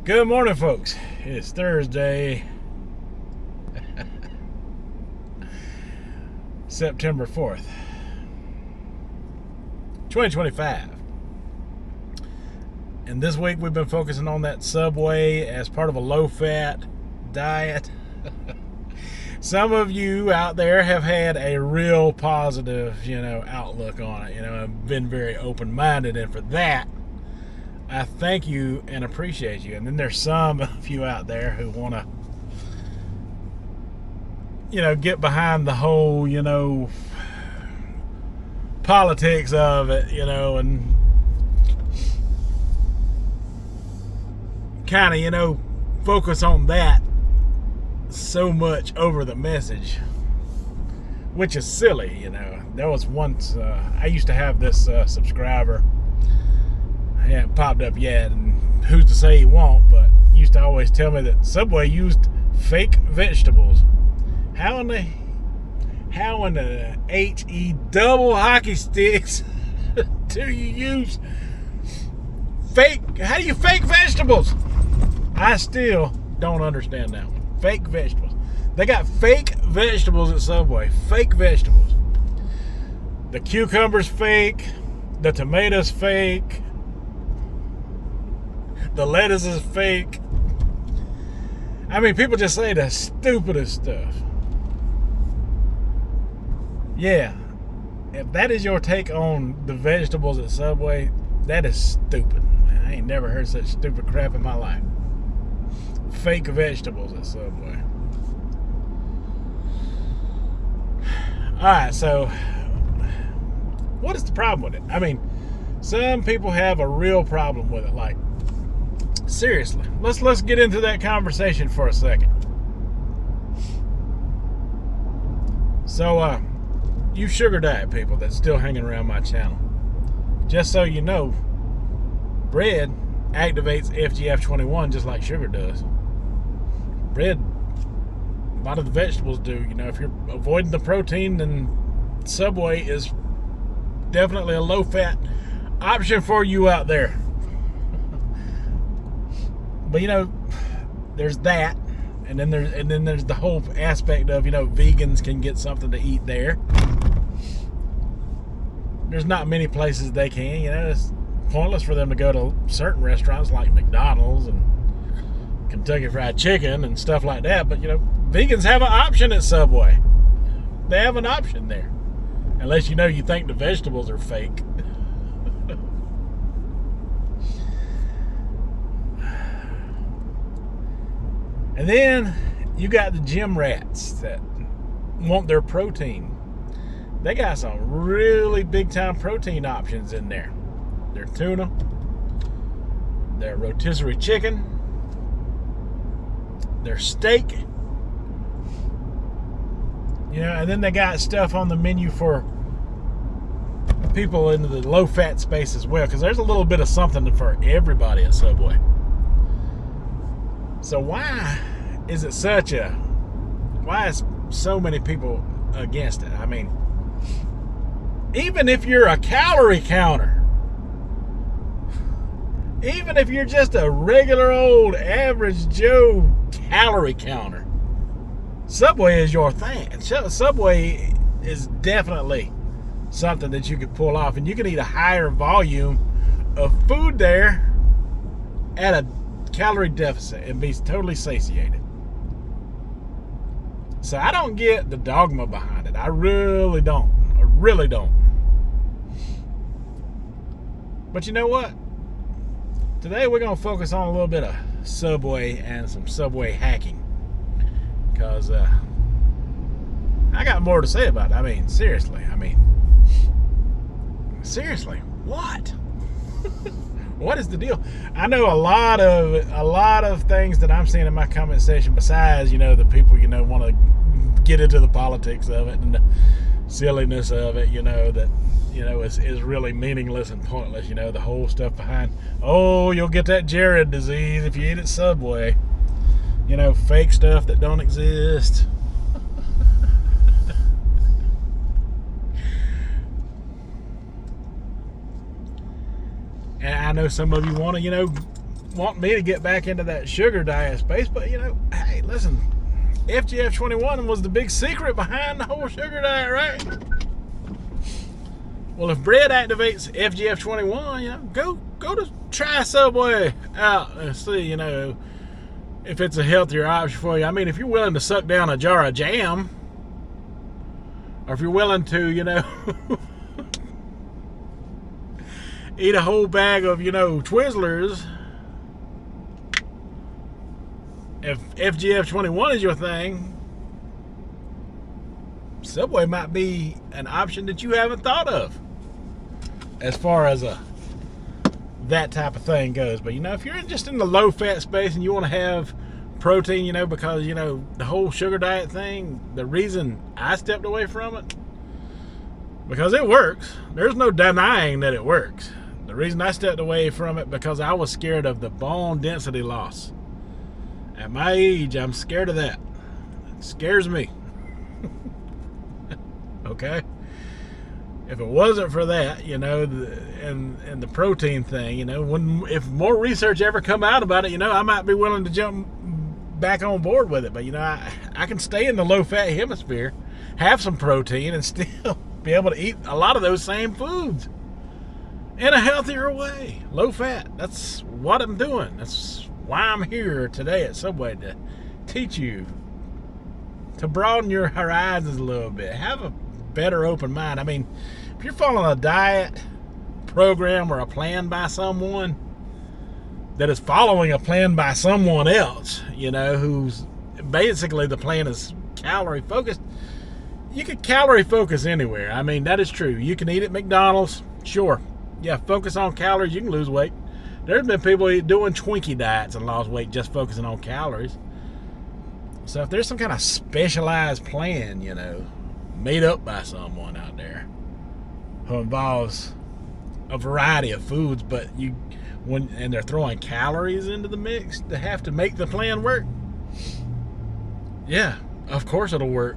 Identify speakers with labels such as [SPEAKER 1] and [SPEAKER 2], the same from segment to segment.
[SPEAKER 1] Good morning, folks. It's Thursday, September 4th, 2025. And this week we've been focusing on that Subway as part of a low-fat diet. Some of you out there have had a real positive, outlook on it. I've been very open-minded, and for that, I thank you and appreciate you. And then there's some of you out there who want to, get behind the whole, politics of it, and kind of, focus on that so much over the message, which is silly. There was once, I used to have this subscriber. He hasn't popped up yet, and who's to say he won't, but he used to always tell me that Subway used fake vegetables. How in the HE double hockey sticks do you use fake? How do you fake vegetables? I still don't understand that one. Fake vegetables. They got fake vegetables at Subway. Fake vegetables. The cucumber's fake. The tomato's fake. The lettuce is fake. I mean, people just say the stupidest stuff. Yeah. If that is your take on the vegetables at Subway, that is stupid. Man, I ain't never heard such stupid crap in my life. Fake vegetables at Subway. Alright, so what is the problem with it? I mean, some people have a real problem with it. Like, seriously, let's get into that conversation for a second. So, you sugar diet people that's still hanging around my channel, just so you know, bread activates FGF21 just like sugar does. Bread, a lot of the vegetables do. If you're avoiding the protein, then Subway is definitely a low-fat option for you out there. But there's that, and then there's the whole aspect of vegans can get something to eat there. There's not many places they can. It's pointless for them to go to certain restaurants like McDonald's and Kentucky Fried Chicken and stuff like that. But vegans have an option at Subway. They have an option there, unless you think the vegetables are fake. And then you got the gym rats that want their protein. They got some really big time protein options in there. Their tuna, their rotisserie chicken, their steak. And then they got stuff on the menu for people into the low fat space as well, because there's a little bit of something for everybody at Subway. So why is so many people against it? I mean, even if you're a calorie counter, even if you're just a regular old average Joe calorie counter, Subway is your thing. Subway is definitely something that you could pull off, and you can eat a higher volume of food there at a calorie deficit and be totally satiated. So I don't get the dogma behind it. I really don't. But you know what? Today we're going to focus on a little bit of Subway and some Subway hacking, because I got more to say about it. I mean, seriously, what? What is the deal? I know a lot of things that I'm seeing in my comment section, besides the people want to get into the politics of it and the silliness of it, that is really meaningless and pointless. The whole stuff behind, you'll get that Jared disease if you eat at Subway. Fake stuff that don't exist. And I know some of you want to, want me to get back into that sugar diet space, but hey, listen, FGF21 was the big secret behind the whole sugar diet, right? Well, if bread activates FGF21, go to try Subway out and see, if it's a healthier option for you. I mean, if you're willing to suck down a jar of jam, or if you're willing to, eat a whole bag of, Twizzlers, if FGF21 is your thing, Subway might be an option that you haven't thought of as far as that type of thing goes. But if you're just in the low fat space and you want to have protein, because the whole sugar diet thing, the reason I stepped away from it, because it works. There's no denying that it works. The reason I stepped away from it, because I was scared of the bone density loss. At my age, I'm scared of that. It scares me. Okay? If it wasn't for that, and the protein thing, if more research ever come out about it, I might be willing to jump back on board with it. But, I can stay in the low-fat hemisphere, have some protein, and still be able to eat a lot of those same foods in a healthier way. Low-fat, that's what I'm doing. That's why I'm here today at Subway, to teach you, to broaden your horizons a little bit. Have a better open mind. I mean, if you're following a diet program or a plan by someone that is following a plan by someone else, who's basically, the plan is calorie focused, you can calorie focus anywhere. I mean, that is true. You can eat at McDonald's, sure. Yeah, focus on calories, you can lose weight. There's been people doing Twinkie diets and lost weight just focusing on calories. So if there's some kind of specialized plan, made up by someone out there who involves a variety of foods, but and they're throwing calories into the mix to have to make the plan work, yeah, of course it'll work.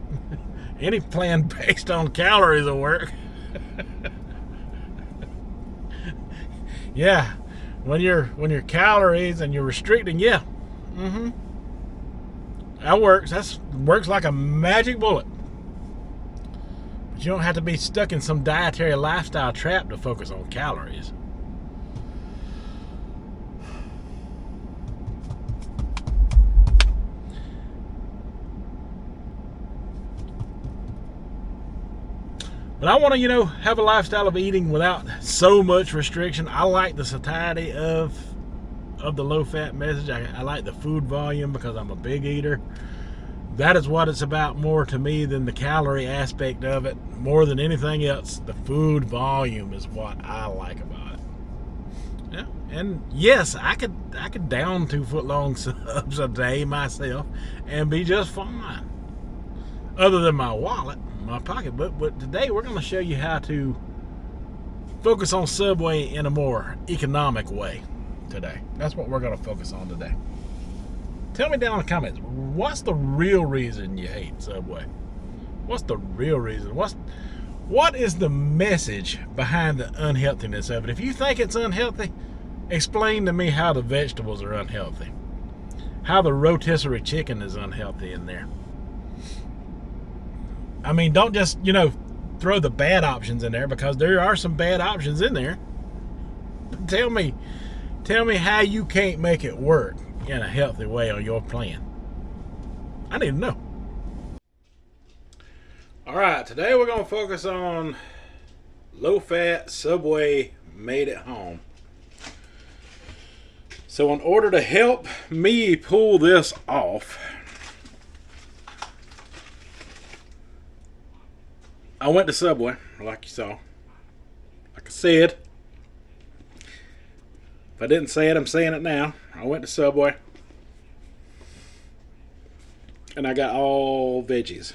[SPEAKER 1] Any plan based on calories will work. Yeah, when your calories and you're restricting, yeah, that works. That works like a magic bullet. But you don't have to be stuck in some dietary lifestyle trap to focus on calories. But I want to, have a lifestyle of eating without so much restriction. I like the satiety of the low-fat message. I like the food volume because I'm a big eater. That is what it's about more to me than the calorie aspect of it. More than anything else, the food volume is what I like about it. Yeah, and yes, I could down 2 foot-long subs a day myself and be just fine. Other than my wallet, my pocketbook. But today we're going to show you how to focus on Subway in a more economic way today. That's what we're going to focus on today. Tell me down in the comments, what's the real reason you hate Subway? What's the real reason? What is the message behind the unhealthiness of it? If you think it's unhealthy, explain to me how the vegetables are unhealthy. How the rotisserie chicken is unhealthy in there. I mean, don't just, throw the bad options in there, because there are some bad options in there. But tell me how you can't make it work in a healthy way on your plan. I need to know. All right, today we're going to focus on low-fat Subway made at home. So in order to help me pull this off, I went to Subway, like you saw. Like I said, if I didn't say it, I'm saying it now. I went to Subway, and I got all veggies.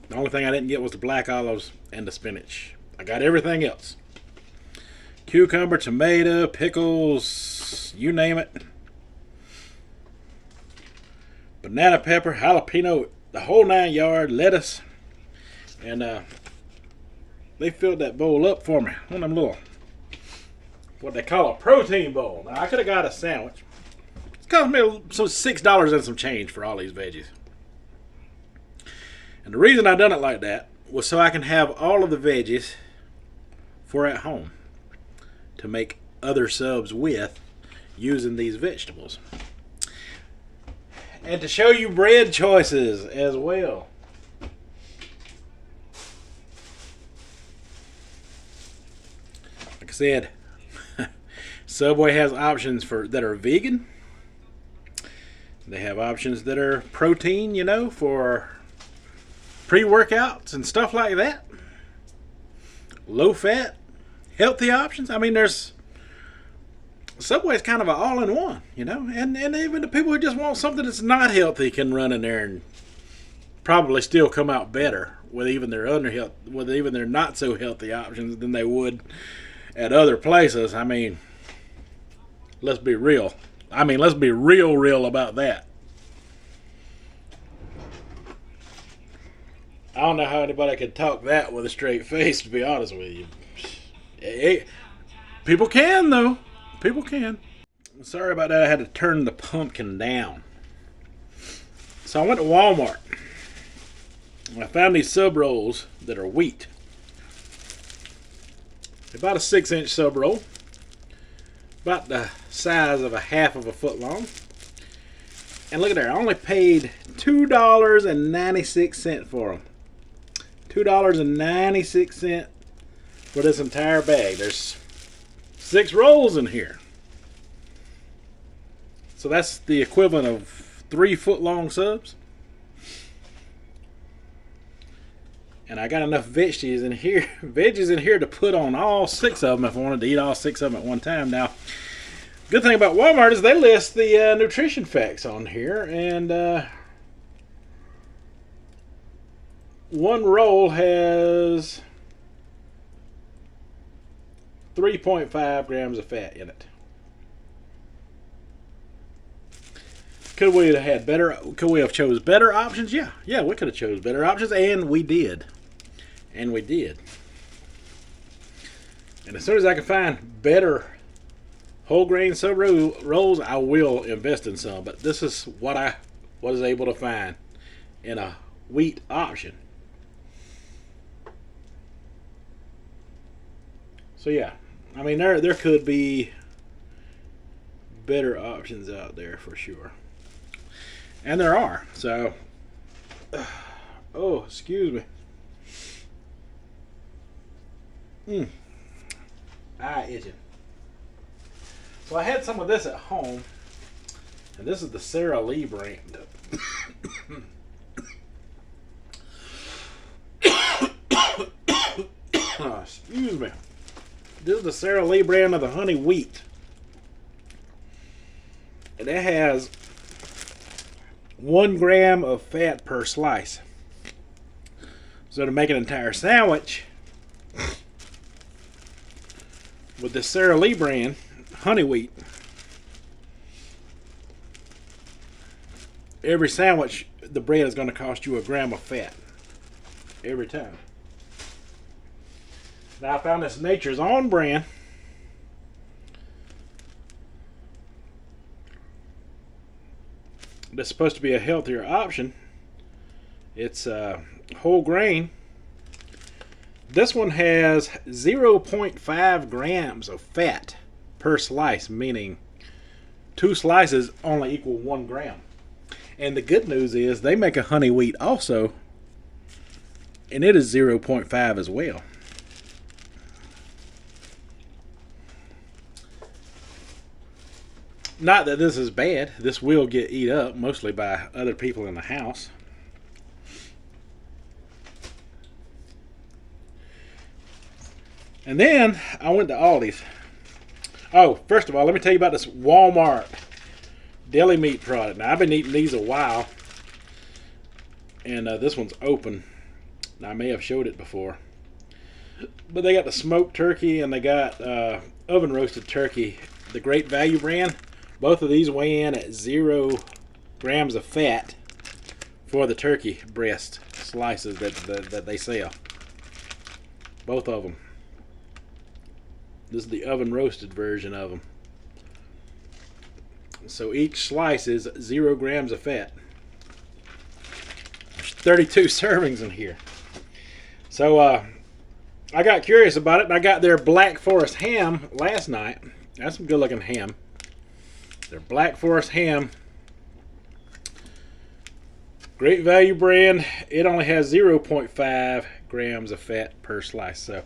[SPEAKER 1] The only thing I didn't get was the black olives and the spinach. I got everything else. Cucumber, tomato, pickles, you name it. Banana pepper, jalapeno, the whole 9 yards, lettuce. And they filled that bowl up for me. One of them little, what they call a protein bowl. Now, I could have got a sandwich. Cost me some $6 and some change for all these veggies. And the reason I done it like that was so I can have all of the veggies for at home to make other subs with using these vegetables. And to show you bread choices as well. Like I said, Subway has options that are vegan. They have options that are protein, for pre-workouts and stuff like that. Low fat, healthy options. I mean, Subway's kind of an all-in-one, and even the people who just want something that's not healthy can run in there and probably still come out better with even their not so healthy options than they would at other places. I mean, let's be real. Let's be real about that. I don't know how anybody could talk that with a straight face, to be honest with you. People can, though. People can. Sorry about that. I had to turn the pumpkin down. So I went to Walmart. And I found these sub rolls that are wheat. About a 6-inch sub roll. About the size of a half of a foot long. And look at there. I only paid $2.96 for them. $2.96 for this entire bag. There's 6 rolls in here. So that's the equivalent of 3-foot-long subs. And I got enough veggies in here to put on all 6 of them if I wanted to eat all 6 of them at one time. Now, good thing about Walmart is they list the nutrition facts on here, and one roll has 3.5 grams of fat in it. Could we have chose better options? Yeah, we could have chose better options, and we did. And as soon as I can find better whole grain sub rolls, I will invest in some. But this is what I was able to find in a wheat option. So yeah, there could be better options out there for sure. And there are. So, excuse me. Eye itching. So I had some of this at home, and this is the Sara Lee brand. Excuse me. This is the Sara Lee brand of the honey wheat. And it has 1 gram of fat per slice. So to make an entire sandwich with the Sara Lee brand honey wheat, every sandwich, the bread is going to cost you 1 gram of fat every time. Now I found this Nature's Own brand. That's supposed to be a healthier option. It's whole grain. This one has 0.5 grams of fat per slice, meaning 2 slices only equal 1 gram. And the good news is they make a honey wheat also, and it is 0.5 as well. Not that this is bad. This will get eat up mostly by other people in the house. And then I went to Aldi's. Oh, first of all, let me tell you about this Walmart deli meat product. Now, I've been eating these a while. And this one's open. Now, I may have showed it before. But they got the smoked turkey and they got oven roasted turkey. The Great Value brand. Both of these weigh in at 0 grams of fat for the turkey breast slices that they sell. Both of them. This is the oven roasted version of them. So each slice is 0 grams of fat. There's 32 servings in here. So I got curious about it, and I got their Black Forest ham last night. That's some good looking ham. Their Black Forest ham. Great value brand. It only has 0.5 grams of fat per slice. So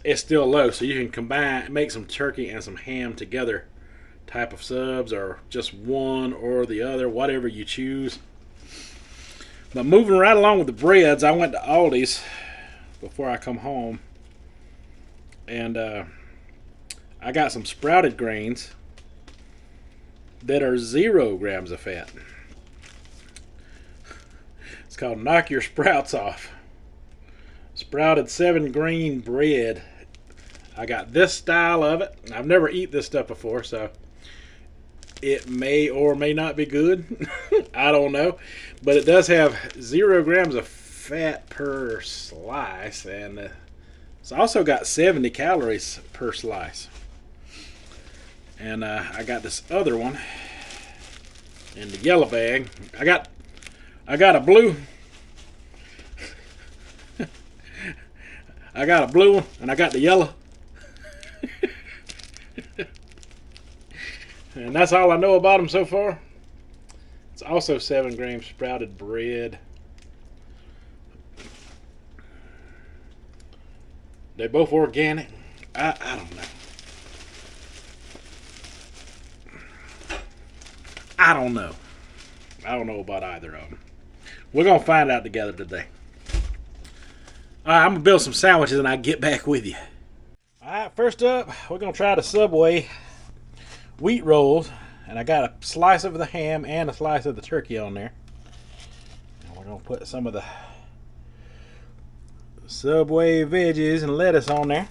[SPEAKER 1] it's still low. So you can combine, make some turkey and some ham together type of subs, or just one or the other, whatever you choose. But moving right along with the breads, I went to Aldi's before I come home, and I got some sprouted grains that are 0 grams of fat. It's called Knock Your Sprouts Off. Sprouted 7 grain bread. I got this style of it. I've never eaten this stuff before, so it may or may not be good. I don't know. But it does have 0 grams of fat per slice, and it's also got 70 calories per slice. And I got this other one in the yellow bag. I got a blue. I got a blue one, and I got the yellow. And that's all I know about them so far. It's also 7 grams sprouted bread. They're both organic. I don't know. I don't know. I don't know about either of them. We're going to find out together today. All right, I'm going to build some sandwiches and I'll get back with you. All right, first up, we're going to try the Subway wheat rolls. And I got a slice of the ham and a slice of the turkey on there. And we're going to put some of the Subway veggies and lettuce on there.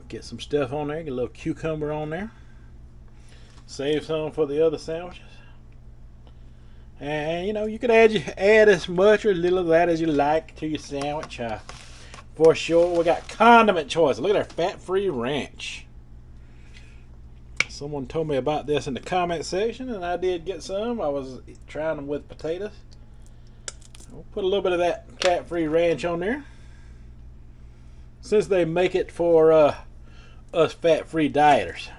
[SPEAKER 1] Get some stuff on there. Get a little cucumber on there. Save some for the other sandwiches. And you know, you could add as much or as little of that as you like to your sandwich. For sure, we got condiment choice. Look at our fat-free ranch. Someone told me about this in the comment section, and I did get some. I was trying them with potatoes. We'll put a little bit of that fat-free ranch on there, since they make it for us fat-free dieters.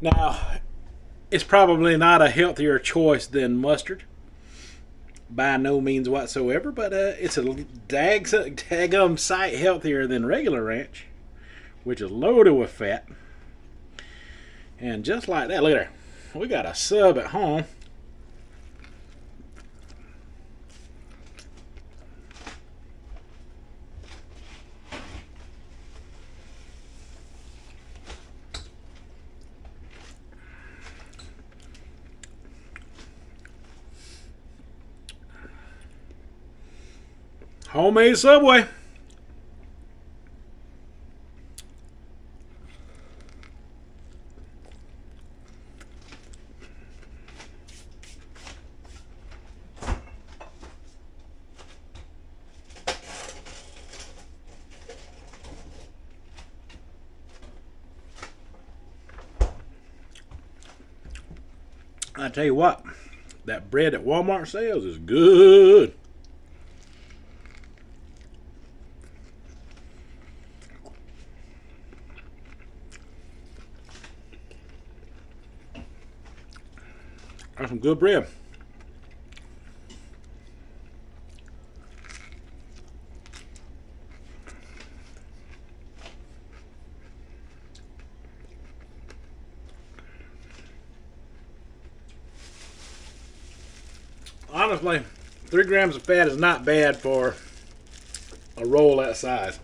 [SPEAKER 1] Now, it's probably not a healthier choice than mustard, by no means whatsoever, but it's a daggum sight healthier than regular ranch, which is loaded with fat. And just like that, look at there, we got a sub at home. Homemade Subway. I tell you what, that bread at Walmart sells is good. That's some good bread. Honestly, 3 grams of fat is not bad for a roll that size.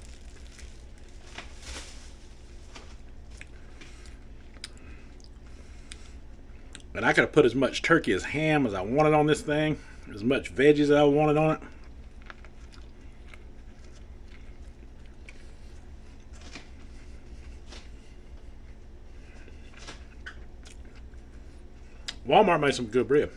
[SPEAKER 1] And I could have put as much turkey as ham as I wanted on this thing, as much veggies as I wanted on it. Walmart made some good bread.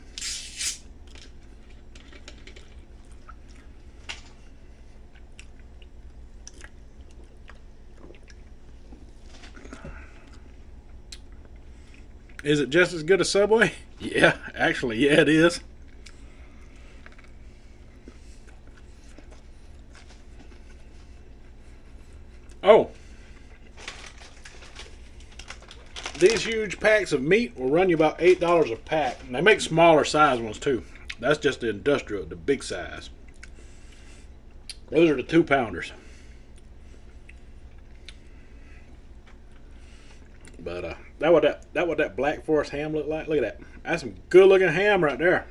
[SPEAKER 1] Is it just as good as Subway? Yeah, actually, yeah, it is. Oh, these huge packs of meat will run you about $8 a pack. And they make smaller size ones too. That's just the industrial, the big size. Those are the 2-pounders. But that what that Black Forest ham look like. Look at that. That's some good looking ham right there.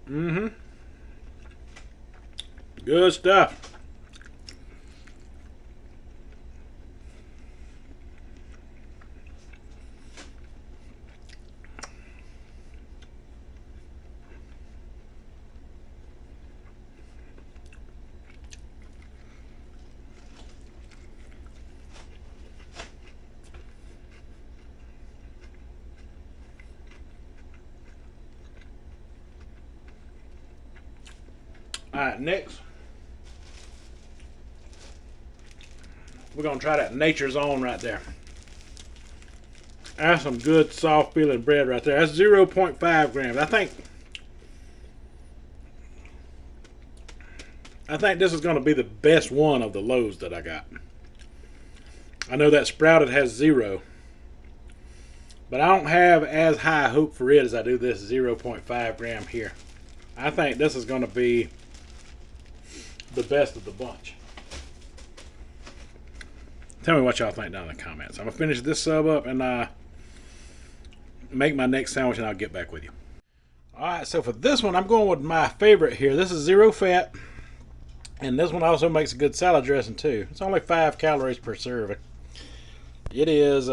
[SPEAKER 1] Mm-hmm. Good stuff. Alright, next we're going to try that Nature's Own right there. That's some good soft feeling bread right there. That's 0.5 grams. I think this is going to be the best one of the loaves that I got. I know that Sprouted has 0. But I don't have as high a hope for it as I do this 0.5 gram here. I think this is going to be the best of the bunch. Tell me what y'all think down in the comments. I'm going to finish this sub up and make my next sandwich and I'll get back with you. Alright, so for this one, I'm going with my favorite here. This is 0 fat. And this one also makes a good salad dressing too. It's only 5 calories per serving. It is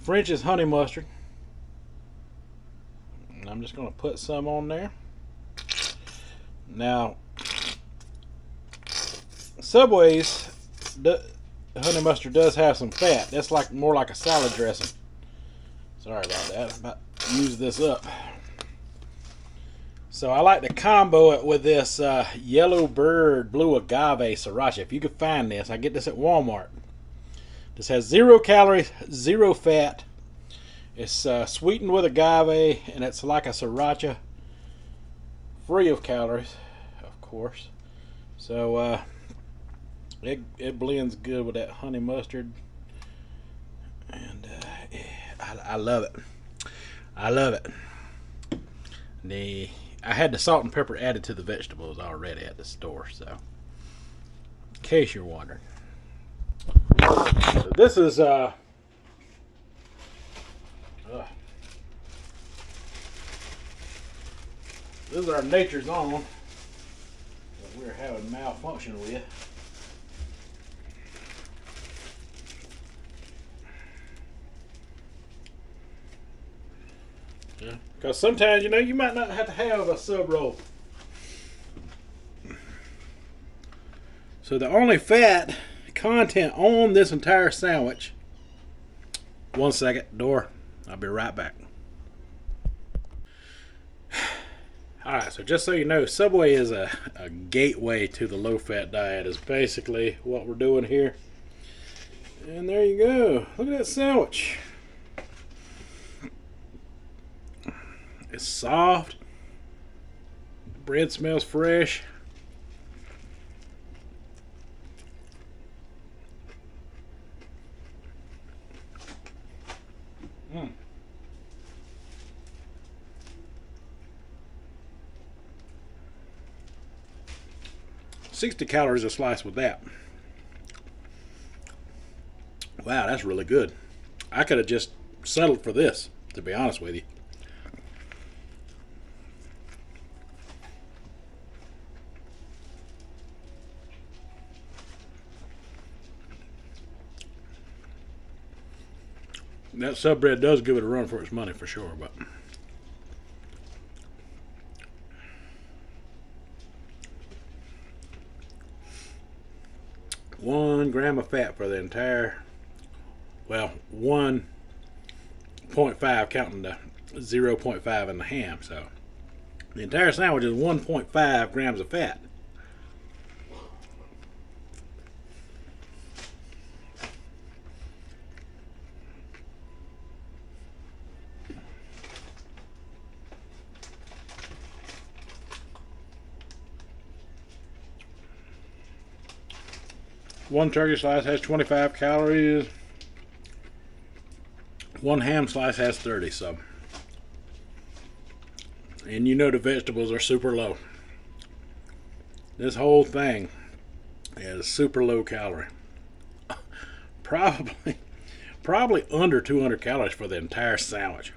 [SPEAKER 1] French's honey mustard. And I'm just going to put some on there. Now, Subway's honey mustard does have some fat. That's like more like a salad dressing. Sorry about that. I'm about to use this up. So I like to combo it with this Yellow Bird Blue Agave Sriracha. If you could find this, I get this at Walmart. This has 0 calories, 0 fat. It's sweetened with agave, and it's like a sriracha, free of calories, of course. So it blends good with that honey mustard, and I love it. I love it. I had the salt and pepper added to the vegetables already at the store, so in case you're wondering. So this is this is our Nature's Own that we're having malfunction with. Yeah, because sometimes you might not have to have a sub roll. So the only fat content on this entire sandwich. One second, door. I'll be right back. Alright, so just so you know, Subway is a gateway to the low-fat diet is basically what we're doing here. And there you go. Look at that sandwich. It's soft. Bread smells fresh. Mm. 60 calories a slice with that. Wow, that's really good. I could have just settled for this, to be honest with you. That sub bread does give it a run for its money for sure, but one gram of fat for the entire, well, 1.5 counting the 0.5 in the ham. So the entire sandwich is 1.5 grams of fat. One turkey slice has 25 calories. One ham slice has 30. So, and you know the vegetables are super low. This whole thing is super low calorie. Probably under 200 calories for the entire sandwich.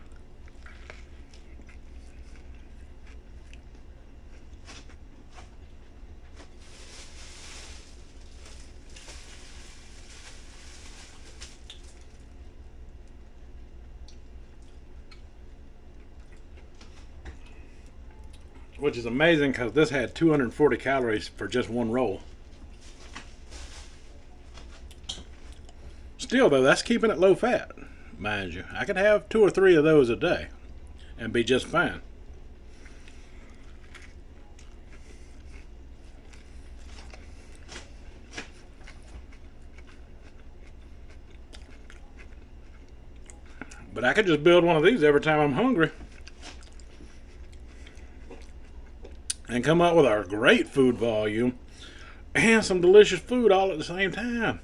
[SPEAKER 1] Which is amazing because this had 240 calories for just one roll. Still, though, that's keeping it low fat, mind you. I could have 2 or 3 of those a day and be just fine. But I could just build one of these every time I'm hungry and come up with a great food volume and some delicious food all at the same time.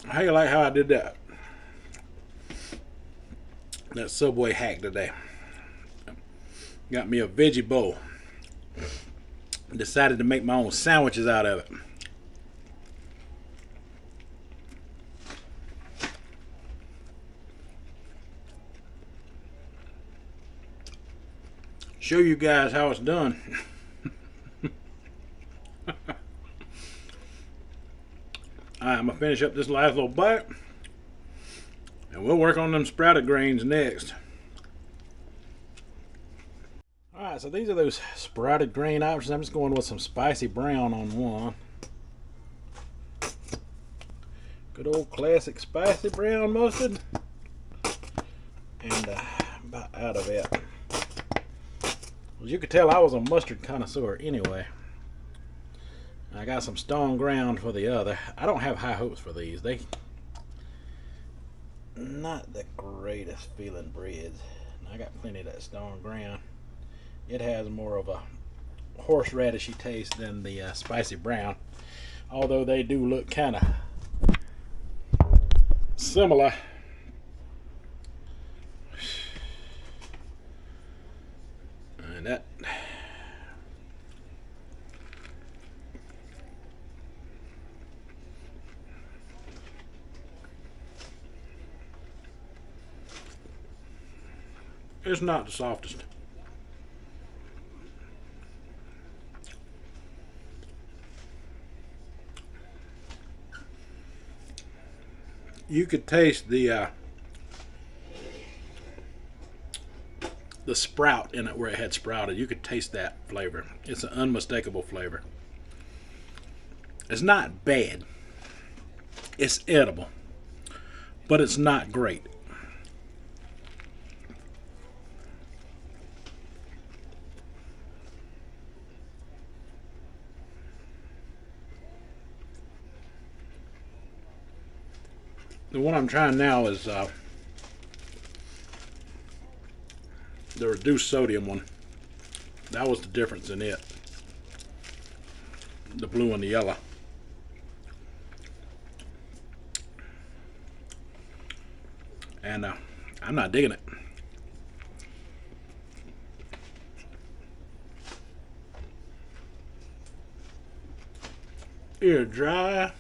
[SPEAKER 1] How you like how I did that? That Subway hack today. Got me a veggie bowl. Decided to make my own sandwiches out of it. Show you guys how it's done. Alright, I'm going to finish up this last little bite. And we'll work on them sprouted grains next. Alright, so these are those sprouted grain options. I'm just going with some spicy brown on one. Good old classic spicy brown mustard. And about out of it. As you could tell, I was a mustard connoisseur anyway. I got some stone ground for the other. I don't have high hopes for these. They not the greatest feeling breads. I got plenty of that stone ground. It has more of a horseradishy taste than the spicy brown, although they do look kind of similar. And that it's not the softest. You could taste the sprout in it where it had sprouted. You could taste that flavor. It's an unmistakable flavor. It's not bad. It's edible, but it's not great. The one I'm trying now is the reduced sodium one. That was the difference in it. The blue and the yellow. And I'm not digging it. Ear dry.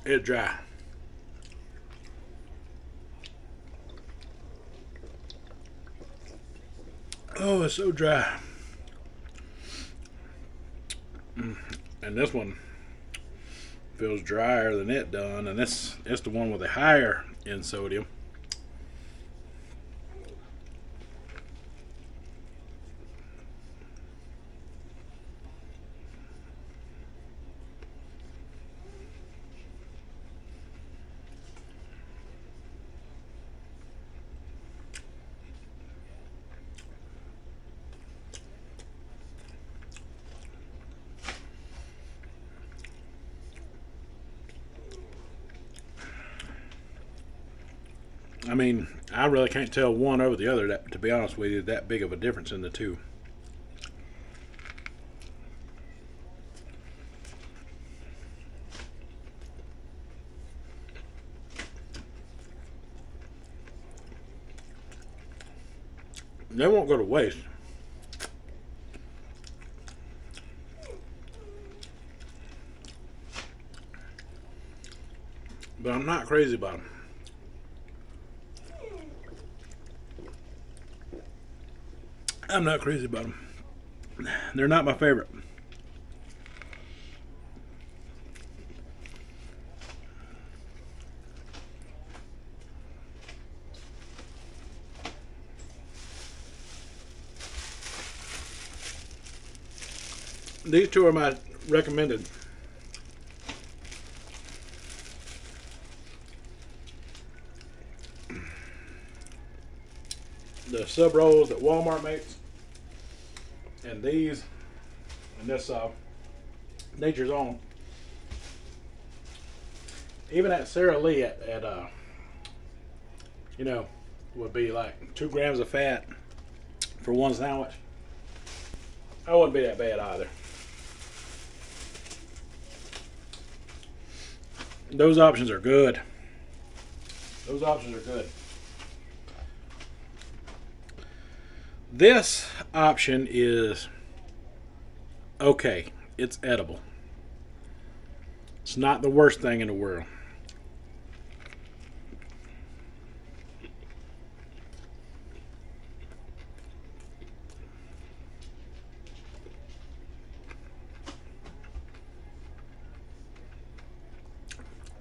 [SPEAKER 1] It's dry. Oh, it's so dry. And this one feels drier than it done, and it's the one with the higher in sodium. I mean, I really can't tell one over the other, to be honest with you, that big of a difference in the two. They won't go to waste. But I'm not crazy about them. I'm not crazy about them. They're not my favorite. These two are my recommended. The sub rolls that Walmart makes, and these, and this Nature's Own. Even at Sara Lee at would be like 2 grams of fat for one sandwich. That wouldn't be that bad either. Those options are good. Those options are good. This option is okay. It's edible. It's not the worst thing in the world.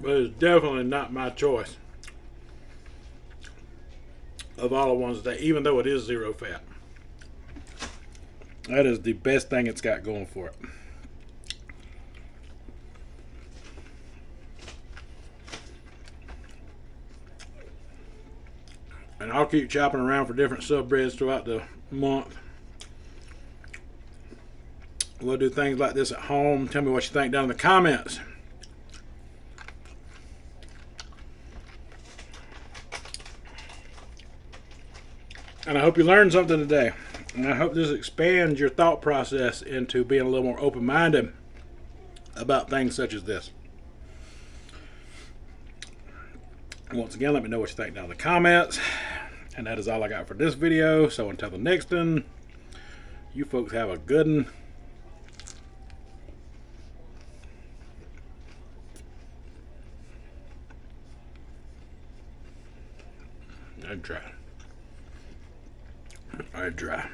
[SPEAKER 1] But it's definitely not my choice of all the ones today, even though it is 0 fat. That is the best thing it's got going for it. And I'll keep chopping around for different sub breads throughout the month. We'll do things like this at home. Tell me what you think down in the comments. And I hope you learned something today. And I hope this expands your thought process into being a little more open-minded about things such as this. Once again, let me know what you think down in the comments. And that is all I got for this video. So until the next one, you folks have a good one. I'd try.